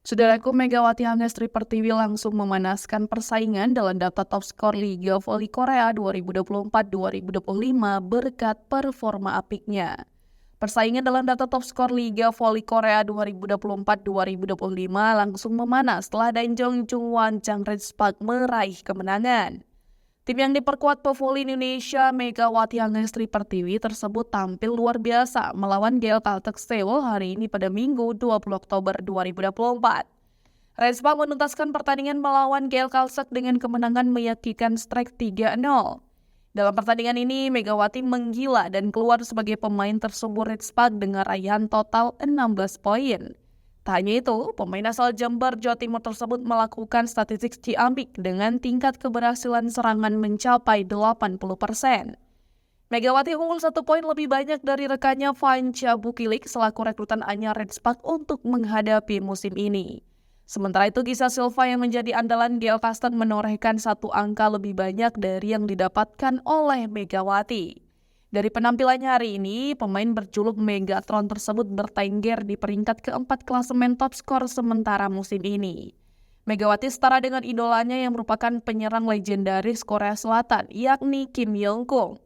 Saudaraku Megawati Hangestri Pertiwi langsung memanaskan persaingan dalam daftar top skor Liga Voli Korea 2024-2025 berkat performa apiknya. Persaingan dalam daftar top skor Liga Voli Korea 2024-2025 langsung memanas setelah Daejeon Jungwon Chang Red-Spark meraih kemenangan. Tim yang diperkuat pevoli Indonesia Megawati Hangestri Pertiwi tersebut tampil luar biasa melawan GL Caltech Seoul hari ini pada Minggu 20 Oktober 2024. Red-Spark menuntaskan pertandingan melawan GL Caltech dengan kemenangan meyakinkan strike 3-0. Dalam pertandingan ini, Megawati menggila dan keluar sebagai pemain tersebut Red-Spark dengan raihan total 16 poin. Tak hanya itu, pemain asal Jember, Jawa Timur tersebut melakukan statistik ciamik dengan tingkat keberhasilan serangan mencapai 80%. Megawati unggul 1 poin lebih banyak dari rekannya Vanca Bukilik selaku rekrutan anyar Red-Spark untuk menghadapi musim ini. Sementara itu, Gisa Silva yang menjadi andalan GL Kasten menorehkan 1 angka lebih banyak dari yang didapatkan oleh Megawati. Dari penampilannya hari ini, pemain berjuluk Megatron tersebut bertengger di peringkat keempat klasemen top skor sementara musim ini. Megawati setara dengan idolanya yang merupakan penyerang legendaris Korea Selatan, yakni Kim Yong-kung.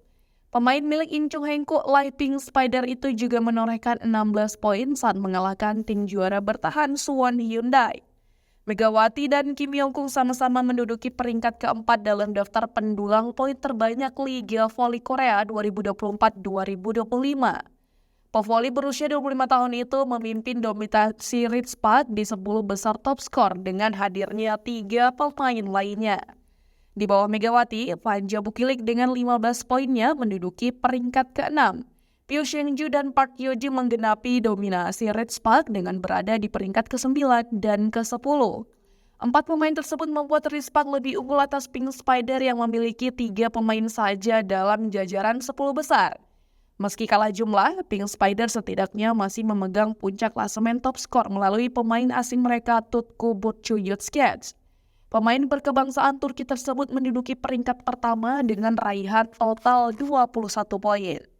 Pemain milik Incheon Hengku Pink Spider itu juga menorehkan 16 poin saat mengalahkan tim juara bertahan Suwon Hyundai. Megawati dan Kim Yong-kung sama-sama menduduki peringkat keempat dalam daftar pendulang poin terbanyak Liga Voli Korea 2024-2025. Pevoli berusia 25 tahun itu memimpin dominasi Red-Spark di 10 besar top skor dengan hadirnya 3 pemain lainnya. Di bawah Megawati, Vanca Bukilik dengan 15 poinnya menduduki peringkat ke-6. Pyo Seung-ju dan Park Hyo-ji menggenapi dominasi Red-Spark dengan berada di peringkat ke-9 dan ke-10. 4 pemain tersebut membuat Red-Spark lebih unggul atas Pink Spider yang memiliki 3 pemain saja dalam jajaran 10 besar. Meski kalah jumlah, Pink Spider setidaknya masih memegang puncak klasemen top skor melalui pemain asing mereka Tutku Burcu Yotskets. Pemain berkebangsaan Turki tersebut menduduki peringkat pertama dengan raihan total 21 poin.